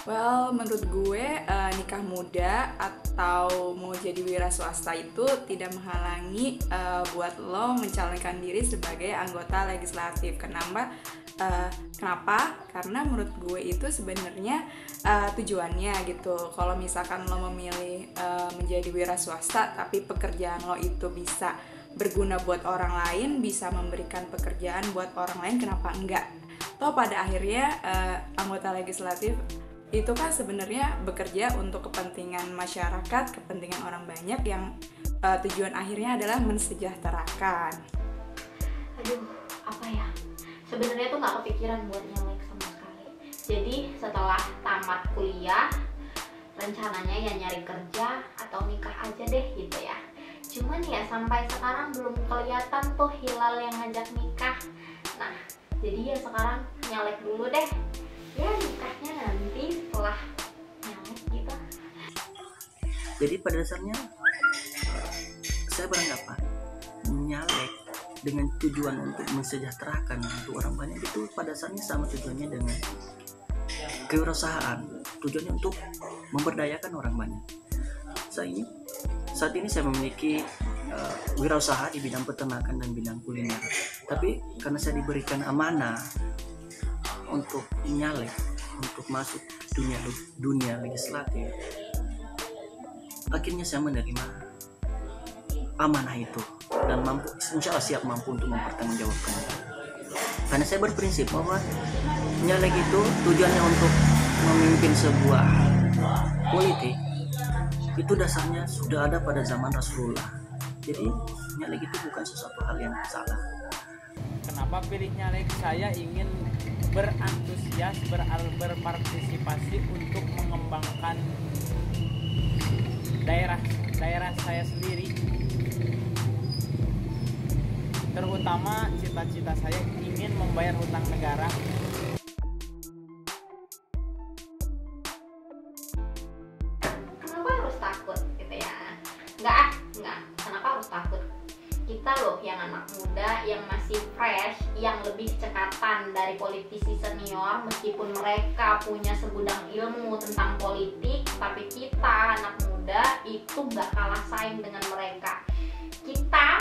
Well, menurut gue nikah muda atau mau jadi wira swasta itu tidak menghalangi buat lo mencalonkan diri sebagai anggota legislatif. Kenapa? Karena menurut gue itu sebenarnya tujuannya gitu. Kalau misalkan lo memilih menjadi wira swasta, tapi pekerjaan lo itu bisa berguna buat orang lain, bisa memberikan pekerjaan buat orang lain, kenapa enggak? Toh pada akhirnya anggota legislatif itu kan sebenarnya bekerja untuk kepentingan masyarakat, kepentingan orang banyak yang tujuan akhirnya adalah mensejahterakan. Aduh, apa ya? Sebenarnya tuh nggak kepikiran buat nyalek sama sekali. Jadi setelah tamat kuliah, rencananya ya nyari kerja atau nikah aja deh gitu ya. Cuman ya sampai sekarang belum kelihatan tuh hilal yang ngajak nikah. Nah, jadi ya sekarang nyalek dulu deh. Ya nikahnya nanti setelah nyalek gitu. Jadi pada dasarnya saya beranggapan nyalek dengan tujuan untuk mensejahterakan untuk orang banyak itu pada dasarnya sama tujuannya dengan kewirausahaan, tujuannya untuk memberdayakan orang banyak. Saat ini saya memiliki wirausaha di bidang peternakan dan bidang kuliner, tapi karena saya diberikan amanah untuk nyalek, untuk masuk dunia legislatif, akhirnya saya menerima amanah itu dan insya Allah siap mampu untuk mempertanggungjawabkan. Karena saya berprinsip bahwa nyalek itu tujuannya untuk memimpin sebuah politik, itu dasarnya sudah ada pada zaman Rasulullah. Jadi nyalek itu bukan sesuatu hal yang salah. Kenapa pilih nyalek? Saya ingin berantusias, berpartisipasi untuk mengembangkan daerah saya sendiri. Terutama cita-cita saya ingin membayar hutang negara. Kenapa harus takut gitu ya? Enggak. Kenapa harus takut? Kita loh yang anak muda, yang masih fresh, yang lebih cekatan dari politisi senior, meskipun mereka punya segudang ilmu tentang politik, tapi kita anak muda itu nggak kalah saing dengan mereka. Kita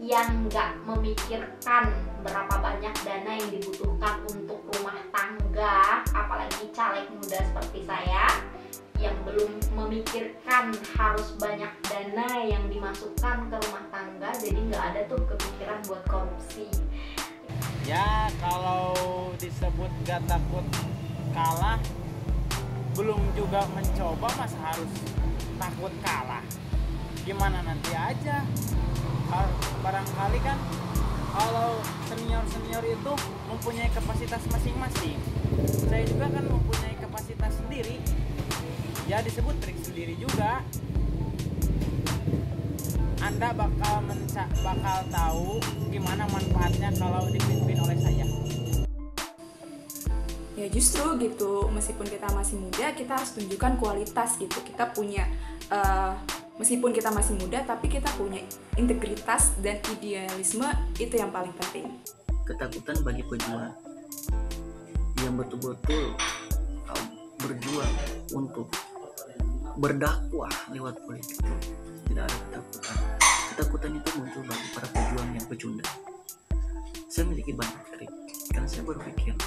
yang nggak memikirkan berapa banyak dana yang dibutuhkan untuk rumah tangga, apalagi caleg muda seperti saya, yang belum memikirkan harus banyak dana yang dimasukkan ke rumah tangga, jadi nggak ada tuh kepikiran buat korupsi. Ya kalau disebut gak takut kalah, belum juga mencoba mas harus takut kalah. Gimana nanti aja, barangkali kan kalau senior itu mempunyai kapasitas masing-masing, saya juga kan mempunyai kapasitas sendiri. Ya disebut trik sendiri juga. Anda bakal tahu gimana manfaatnya kalau dipimpin oleh saya. Ya justru gitu, meskipun kita masih muda, kita harus tunjukkan kualitas gitu. Kita punya meskipun kita masih muda, tapi kita punya integritas dan idealisme, itu yang paling penting. Ketakutan bagi pejuang yang betul-betul berjuang untuk berdakwah lewat politik, tidak ada ketakutan. Ketakutan itu muncul bagi para pejuang yang pecundang. Saya memiliki banyak trik karena saya berpikir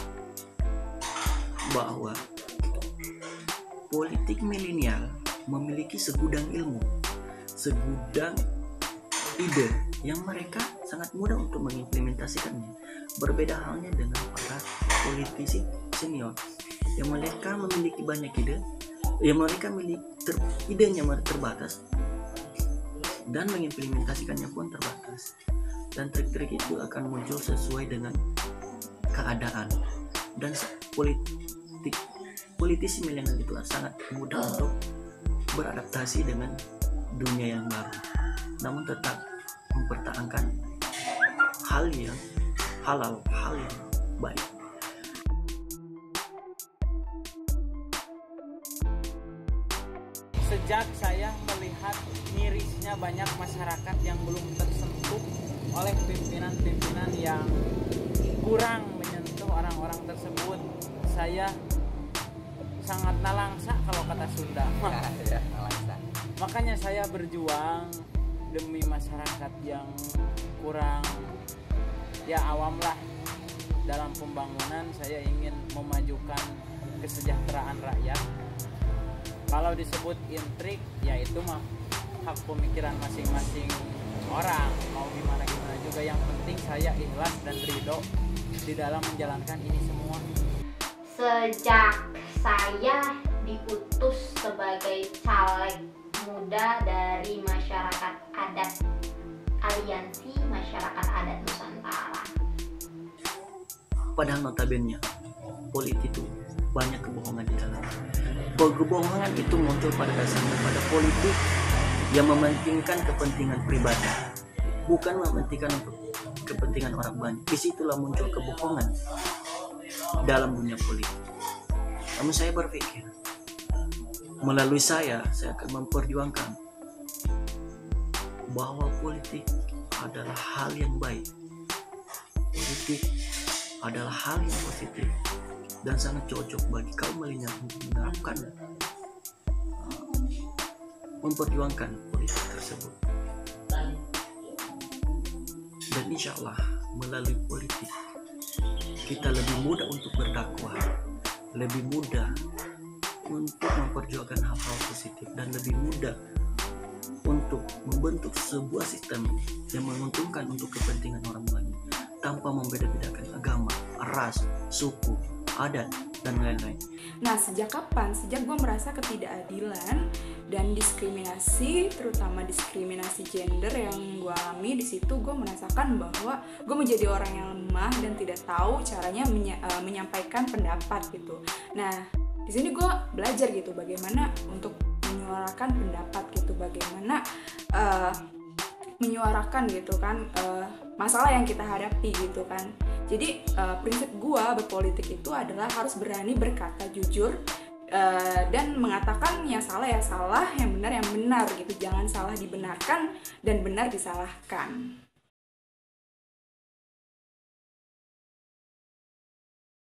bahwa politik milenial memiliki segudang ilmu, segudang ide yang mereka sangat mudah untuk mengimplementasikannya. Berbeda halnya dengan para politisi senior yang mereka memiliki banyak ide, yang mereka memiliki idenya terbatas dan mengimplementasikannya pun terbatas, dan trik-trik itu akan muncul sesuai dengan keadaan. Dan politisi milenial itu sangat mudah untuk beradaptasi dengan dunia yang baru, namun tetap mempertahankan hal yang halal, hal yang baik. Sejak saya melihat mirisnya banyak masyarakat yang belum tersentuh oleh pimpinan-pimpinan yang kurang menyentuh orang-orang tersebut, saya sangat nalangsa kalau kata Sunda. Ya, nalangsa. Makanya saya berjuang demi masyarakat yang kurang ya awam lah. Dalam pembangunan saya ingin memajukan kesejahteraan rakyat. Kalau disebut intrik, ya itu mah hak pemikiran masing-masing orang. Mau gimana-gimana juga, yang penting saya ikhlas dan ridho di dalam menjalankan ini semua. Sejak saya diutus sebagai caleg muda dari masyarakat adat Aliansi Masyarakat Adat Nusantara. Padahal notabene politik itu banyak kebohongan di dalam. Kebohongan itu muncul pada dasarnya pada politik yang mementingkan kepentingan pribadi, bukan mementingkan untuk kepentingan orang banyak. Disitulah muncul kebohongan dalam dunia politik. Namun saya berpikir, melalui saya akan memperjuangkan bahwa politik adalah hal yang baik. Politik adalah hal yang positif dan sangat cocok bagi kaum milenial untuk menerapkan memperjuangkan politik tersebut. Dan insya Allah melalui politik kita lebih mudah untuk berdakwah, lebih mudah untuk memperjuangkan hal-hal positif, dan lebih mudah untuk membentuk sebuah sistem yang menguntungkan untuk kepentingan orang banyak tanpa membeda-bedakan agama, ras, suku, adat, dan lain-lain. Nah, sejak kapan? Sejak gue merasa ketidakadilan dan diskriminasi, terutama diskriminasi gender yang gue alami. Di situ gue merasakan bahwa gue menjadi orang yang lemah dan tidak tahu caranya menyampaikan pendapat gitu. Nah, di sini gue belajar gitu bagaimana untuk menyuarakan pendapat gitu, bagaimana menyuarakan gitu kan masalah yang kita hadapi gitu kan. Jadi prinsip gue berpolitik itu adalah harus berani berkata jujur dan mengatakan yang salah ya salah, yang benar gitu. Jangan salah dibenarkan dan benar disalahkan.